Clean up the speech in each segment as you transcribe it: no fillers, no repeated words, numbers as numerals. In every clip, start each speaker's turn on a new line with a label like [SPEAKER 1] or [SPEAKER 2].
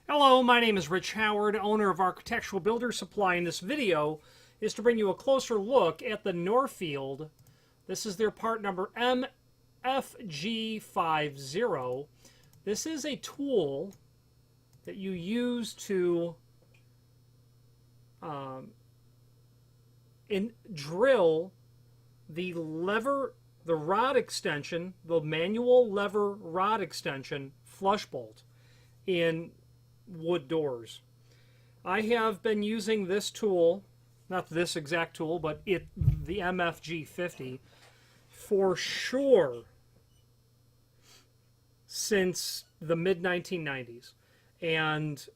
[SPEAKER 1] Hello, my name is Rich Howard, owner of Architectural Builder Supply, and this video is to bring you a closer look at the Norfield. This is their part number MFG50. This is a tool that you use to drill the rod extension, the manual lever rod extension flush bolt in wood doors. I have been using this tool, not this exact tool, but the MFG50 for sure since the mid 1990s. And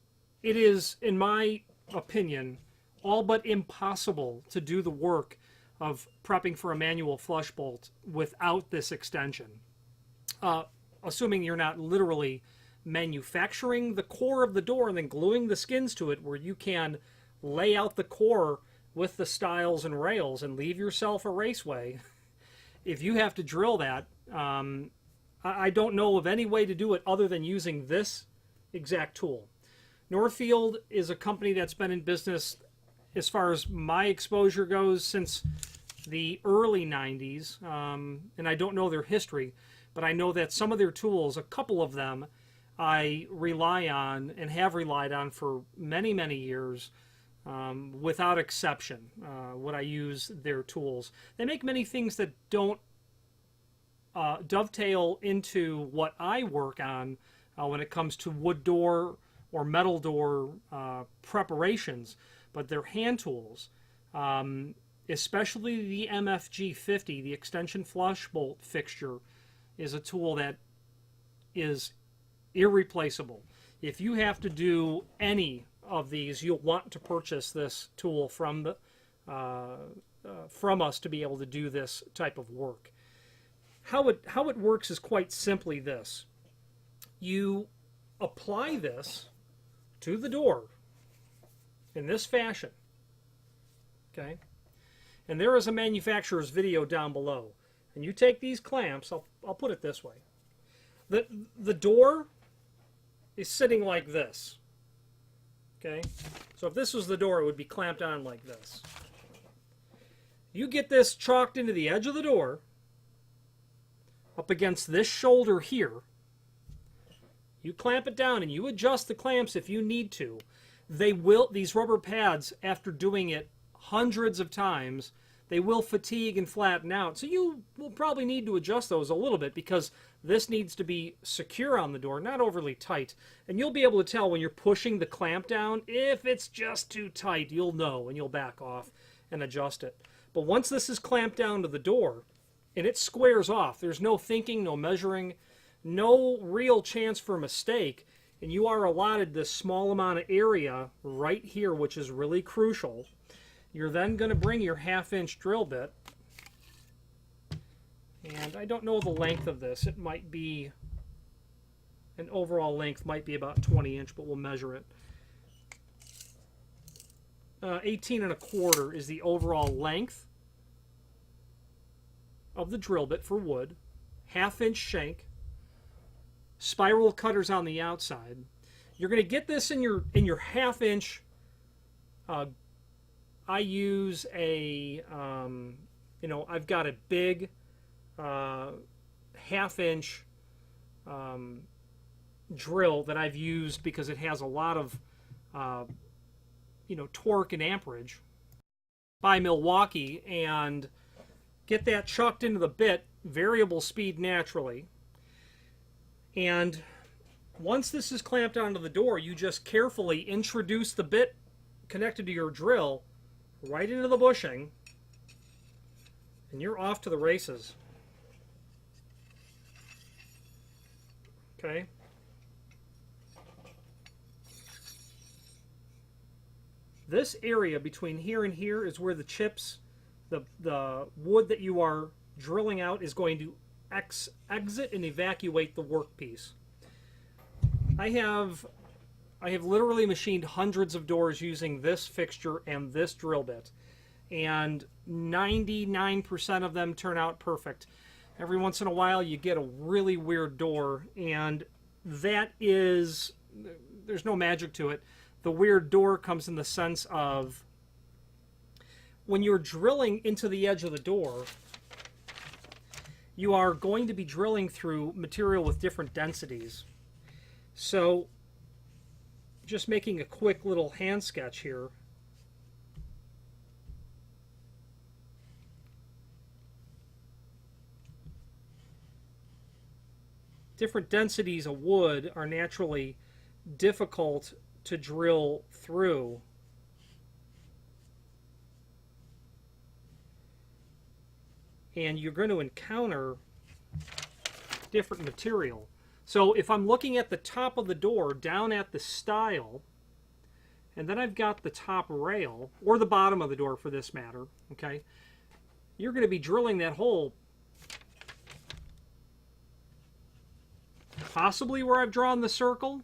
[SPEAKER 1] it is, in my opinion, all but impossible to do the work of prepping for a manual flush bolt without this extension. Assuming you're not literally manufacturing the core of the door and then gluing the skins to it, where you can lay out the core with the stiles and rails and leave yourself a raceway. If you have to drill that, I don't know of any way to do it other than using this exact tool. Norfield is a company that's been in business, as far as my exposure goes, since the early 90s, and I don't know their history, but I know that some of their tools, a couple of them, I rely on and have relied on for many, many years, without exception, when I use their tools. They make many things that don't dovetail into what I work on when it comes to wood door or metal door preparations, but they're hand tools, especially the MFG50, the extension flush bolt fixture, is a tool that is irreplaceable. If you have to do any of these, you'll want to purchase this tool from us to be able to do this type of work. How it works is quite simply this. You apply this to the door in this fashion, okay? And there is a manufacturer's video down below. And you take these clamps, I'll put it this way. The door is sitting like this, okay? So if this was the door, it would be clamped on like this. You get this chalked into the edge of the door, up against this shoulder here. You clamp it down and you adjust the clamps if you need to. These rubber pads, after doing it hundreds of times, they will fatigue and flatten out. So you will probably need to adjust those a little bit, because this needs to be secure on the door, not overly tight. And you'll be able to tell when you're pushing the clamp down. If it's just too tight, you'll know, and you'll back off and adjust it. But once this is clamped down to the door and it squares off, there's no thinking, no measuring, no real chance for mistake, and you are allotted this small amount of area right here, which is really crucial. You're then going to bring your 1/2-inch drill bit, and I don't know the length of this. It might be, an overall length might be about 20-inch, but we'll measure it. 18 1/4 is the overall length of the drill bit for wood. 1/2-inch shank, spiral cutters on the outside. You're going to get this in your 1/2-inch. I use a, I've got a big 1/2-inch drill that I've used because it has a lot of, torque and amperage, by Milwaukee, and get that chucked into the bit, variable speed naturally. And once this is clamped onto the door, you just carefully introduce the bit connected to your drill right into the bushing, and you're off to the races. Okay? This area between here and here is where the chips, the wood that you are drilling out, is going to exit and evacuate the workpiece. I have literally machined hundreds of doors using this fixture and this drill bit, and 99% of them turn out perfect. Every once in a while you get a really weird door, and that is there's no magic to it. The weird door comes in the sense of when you're drilling into the edge of the door, you are going to be drilling through material with different densities. So just making a quick little hand sketch here. Different densities of wood are naturally difficult to drill through. And you're going to encounter different material. So if I'm looking at the top of the door, down at the stile, and then I've got the top rail, or the bottom of the door for this matter, okay, you're going to be drilling that hole possibly where I've drawn the circle,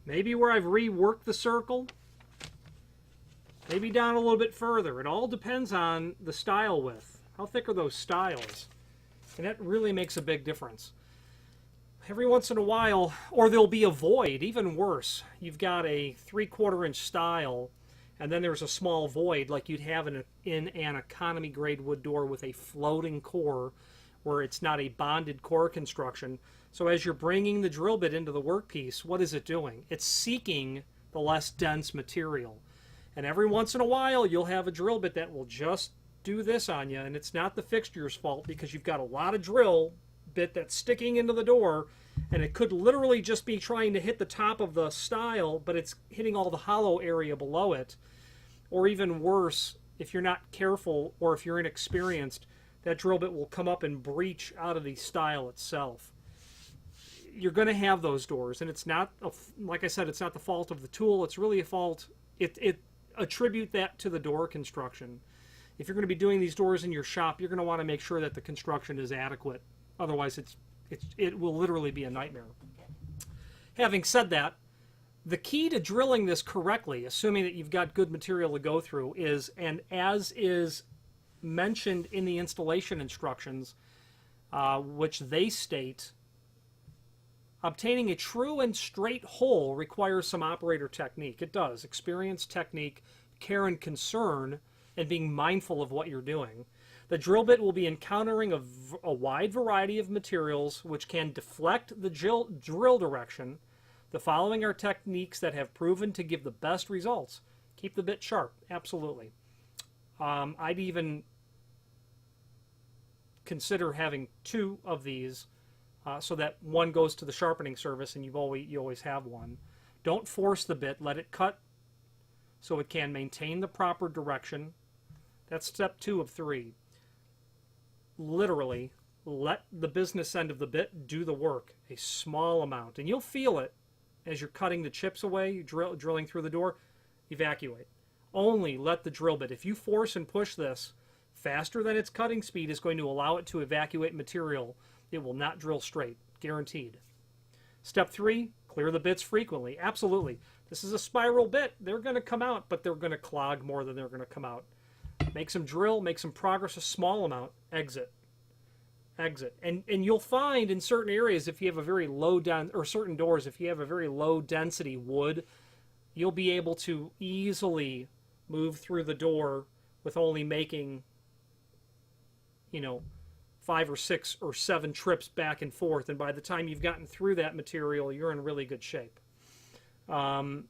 [SPEAKER 1] maybe where I've reworked the circle, maybe down a little bit further. It all depends on the stile width. How thick are those stiles? And that really makes a big difference. Every once in a while, or there'll be a void, even worse. You've got a 3/4 inch stile, and then there's a small void like you'd have in an economy grade wood door with a floating core, where it's not a bonded core construction. So as you're bringing the drill bit into the workpiece, what is it doing? It's seeking the less dense material. And every once in a while, you'll have a drill bit that will just do this on you, and it's not the fixture's fault because you've got a lot of drill bit that's sticking into the door, and it could literally just be trying to hit the top of the stile, but it's hitting all the hollow area below it. Or even worse, if you're not careful or if you're inexperienced, that drill bit will come up and breach out of the stile itself. You're going to have those doors, and it's not, like I said, it's not the fault of the tool. It's really a fault. Attribute that to the door construction. If you're going to be doing these doors in your shop, you're going to want to make sure that the construction is adequate. Otherwise, it will literally be a nightmare. Having said that, the key to drilling this correctly, assuming that you've got good material to go through, is, and as is mentioned in the installation instructions, which they state, obtaining a true and straight hole requires some operator technique. It does. Experience, technique, care and concern, and being mindful of what you're doing. The drill bit will be encountering a wide variety of materials which can deflect the drill direction. The following are techniques that have proven to give the best results. Keep the bit sharp. Absolutely. I'd even consider having 2 of these so that one goes to the sharpening service and you always have one. Don't force the bit. Let it cut so it can maintain the proper direction. That's step 2 of 3. Literally, let the business end of the bit do the work, a small amount. And you'll feel it as you're cutting the chips away, drilling through the door. Evacuate. Only let the drill bit. If you force and push this faster than its cutting speed is going to allow it to evacuate material, it will not drill straight. Guaranteed. Step 3, clear the bits frequently. Absolutely. This is a spiral bit. They're going to come out, but they're going to clog more than they're going to come out. Make some drill, make some progress, a small amount, exit. Exit. And you'll find in certain areas, if you have a very low or certain doors, if you have a very low density wood, you'll be able to easily move through the door with only making, 5 or 6 or 7 trips back and forth. And by the time you've gotten through that material, you're in really good shape. But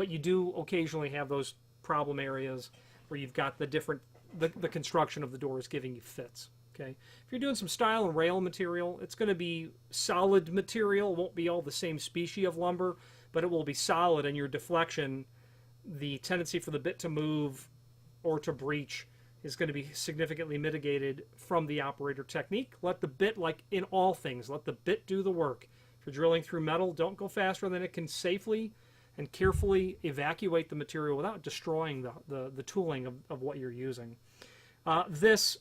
[SPEAKER 1] you do occasionally have those problem areas where you've got the construction of the doors giving you fits. Okay, if you're doing some stile and rail material, it's going to be solid material. It won't be all the same species of lumber, but it will be solid, and your deflection, the tendency for the bit to move or to breach, is going to be significantly mitigated from the operator technique. Let the bit, like in all things, let the bit do the work. If you're drilling through metal, don't go faster than it can safely and carefully evacuate the material without destroying the tooling of what you're using. This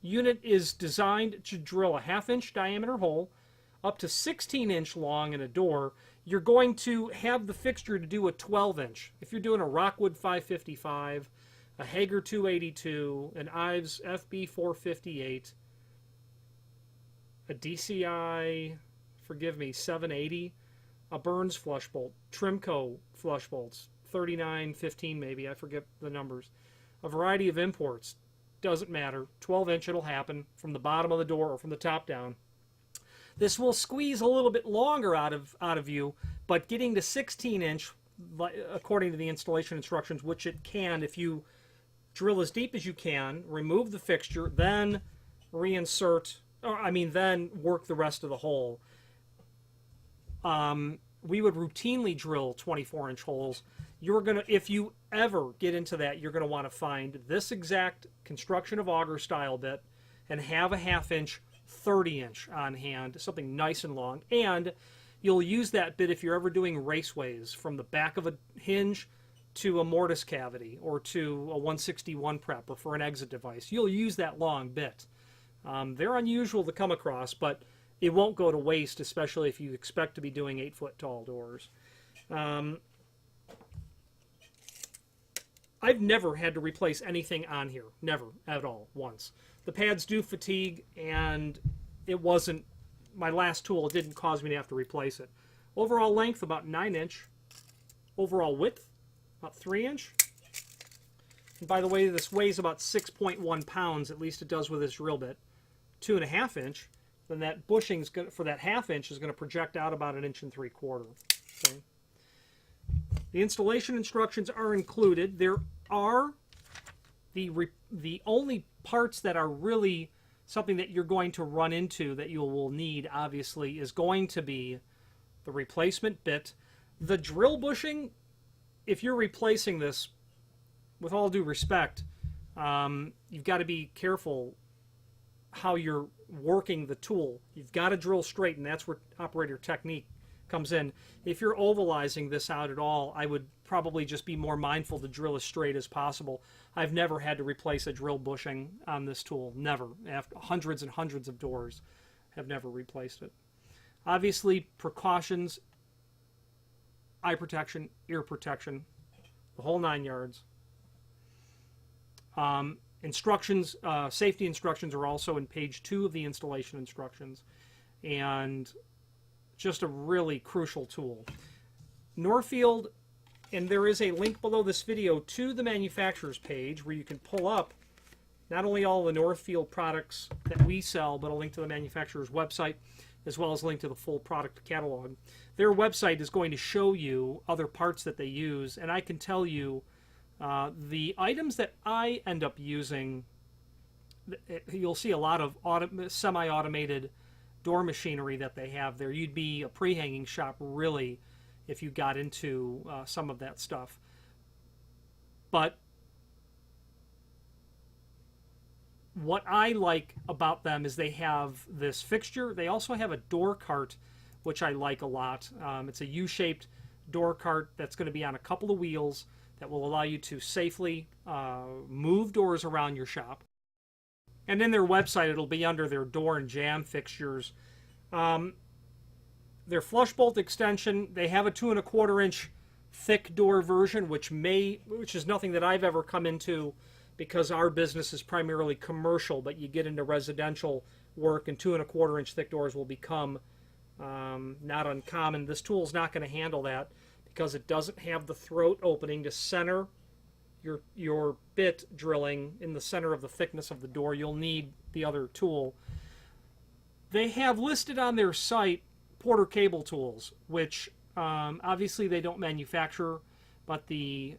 [SPEAKER 1] unit is designed to drill a 1/2 inch diameter hole up to 16 inch long in a door. You're going to have the fixture to do a 12 inch. If you're doing a Rockwood 555, a Hager 282, an Ives FB 458, a DCI, forgive me, 780, a Burns flush bolt, Trimco flush bolts, 3915 maybe, I forget the numbers. A variety of imports, doesn't matter. 12-inch, it'll happen from the bottom of the door or from the top down. This will squeeze a little bit longer out of you, but getting to 16-inch, according to the installation instructions, which it can if you drill as deep as you can, remove the fixture, then reinsert, then work the rest of the hole. We would routinely drill 24-inch holes. If you ever get into that, you're going to want to find this exact construction of auger style bit and have a 1/2-inch 30-inch on hand, something nice and long. And you'll use that bit if you're ever doing raceways from the back of a hinge to a mortise cavity or to a 161 prep or for an exit device. You'll use that long bit. They're unusual to come across, but it won't go to waste, especially if you expect to be doing 8-foot tall doors. I've never had to replace anything on here. Never at all, once. The pads do fatigue, and it wasn't, my last tool, it didn't cause me to have to replace it. Overall length, about 9-inch. Overall width, about 3-inch. And by the way, this weighs about 6.1 pounds, at least it does with this drill bit. 2.5-inch. Then that bushing for that 1/2-inch is going to project out about 1 3/4 inches. Okay. The installation instructions are included. There are the only parts that are really something that you're going to run into that you will need, obviously, is going to be the replacement bit. The drill bushing, if you're replacing this, with all due respect, you've got to be careful how you're working the tool. You've got to drill straight, and that's where operator technique comes in. If you're ovalizing this out at all, I would probably just be more mindful to drill as straight as possible. I've never had to replace a drill bushing on this tool. Never. After hundreds and hundreds of doors, have never replaced it. Obviously, precautions, eye protection, ear protection, the whole 9 yards. Instructions, safety instructions are also in page 2 of the installation instructions, and just a really crucial tool. Norfield, and there is a link below this video to the manufacturer's page where you can pull up not only all the Norfield products that we sell, but a link to the manufacturer's website, as well as a link to the full product catalog. Their website is going to show you other parts that they use, and I can tell you the items that I end up using, you'll see a lot of semi-automated door machinery that they have there. You'd be a pre-hanging shop, really, if you got into some of that stuff. But what I like about them is they have this fixture. They also have a door cart, which I like a lot. It's a U-shaped door cart that's going to be on a couple of wheels that will allow you to safely move doors around your shop. And in their website, it'll be under their door and jamb fixtures. Their flush bolt extension, they have a 2 1/4-inch thick door version, which is nothing that I've ever come into because our business is primarily commercial, but you get into residential work and 2 1/4-inch thick doors will become not uncommon. This tool's not going to handle that because it doesn't have the throat opening to center your bit drilling in the center of the thickness of the door. You'll need the other tool. They have listed on their site Porter cable tools, which obviously they don't manufacture, but the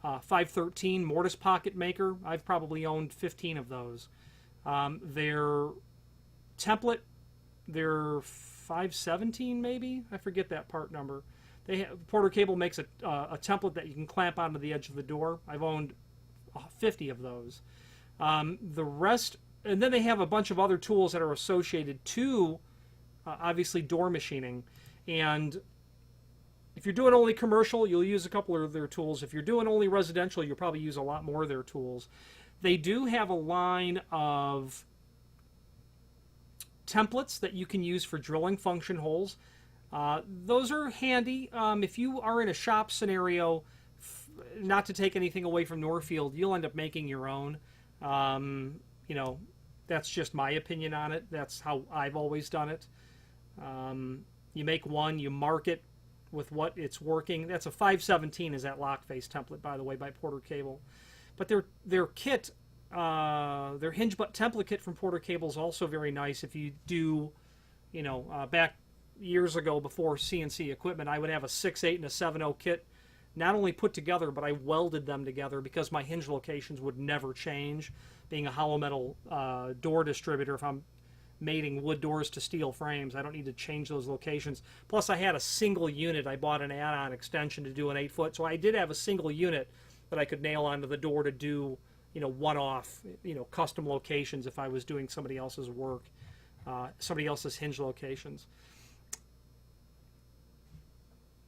[SPEAKER 1] 513 mortise pocket maker, I've probably owned 15 of those. Their template, their 517 maybe, I forget that part number. Porter Cable makes a template that you can clamp onto the edge of the door. I've owned 50 of those. The rest, and then they have a bunch of other tools that are associated to, obviously, door machining. And if you're doing only commercial, you'll use a couple of their tools. If you're doing only residential, you'll probably use a lot more of their tools. They do have a line of templates that you can use for drilling function holes. Those are handy. If you are in a shop scenario, not to take anything away from Norfield, you'll end up making your own. You know, that's just my opinion on it. That's how I've always done it. You make one, you mark it with what it's working. That's a 517 is that lock face template, by the way, by Porter Cable. But their kit, their hinge butt template kit from Porter Cable is also very nice. If you do, back years ago before CNC equipment, I would have a 6.8 and a 7.0 kit, not only put together, but I welded them together because my hinge locations would never change. Being a hollow metal door distributor, if I'm mating wood doors to steel frames, I don't need to change those locations. Plus, I had a single unit. I bought an add-on extension to do an 8-foot, so I did have a single unit that I could nail onto the door to do, one-off, custom locations if I was doing somebody else's work, somebody else's hinge locations.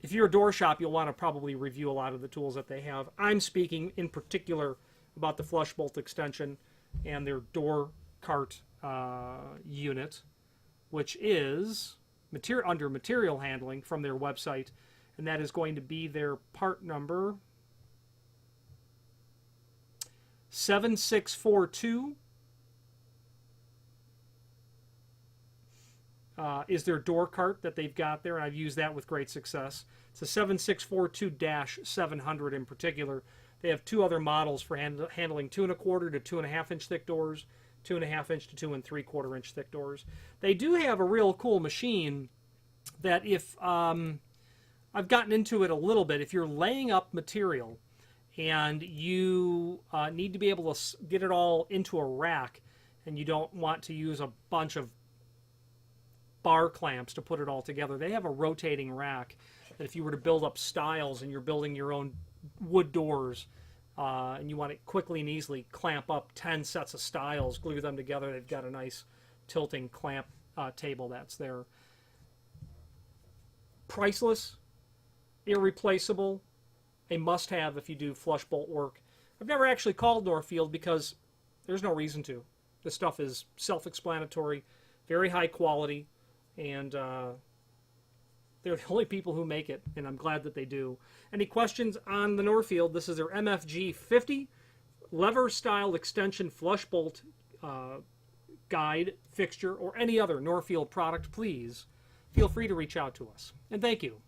[SPEAKER 1] If you're a door shop, you'll want to probably review a lot of the tools that they have. I'm speaking in particular about the flush bolt extension and their door cart unit, which is under material handling from their website, and that is going to be their part number 7642. Is their door cart that they've got there, and I've used that with great success. It's a 7642-700 in particular. They have two other models for handling 2.25 to 2.5 inch thick doors, 2.5 inch to 2 3/4 inch thick doors. They do have a real cool machine that if I've gotten into it a little bit. If you're laying up material and you need to be able to get it all into a rack, and you don't want to use a bunch of bar clamps to put it all together, they have a rotating rack that if you were to build up stiles and you're building your own wood doors, and you want to quickly and easily clamp up 10 sets of stiles, glue them together, they've got a nice tilting clamp table that's there. Priceless, irreplaceable, a must-have if you do flush bolt work. I've never actually called Norfield because there's no reason to. This stuff is self-explanatory, very high quality, and they're the only people who make it, and I'm glad that they do. Any questions on the Norfield? This is their MFG50 lever-style extension flush bolt guide, fixture, or any other Norfield product. Please feel free to reach out to us. And thank you.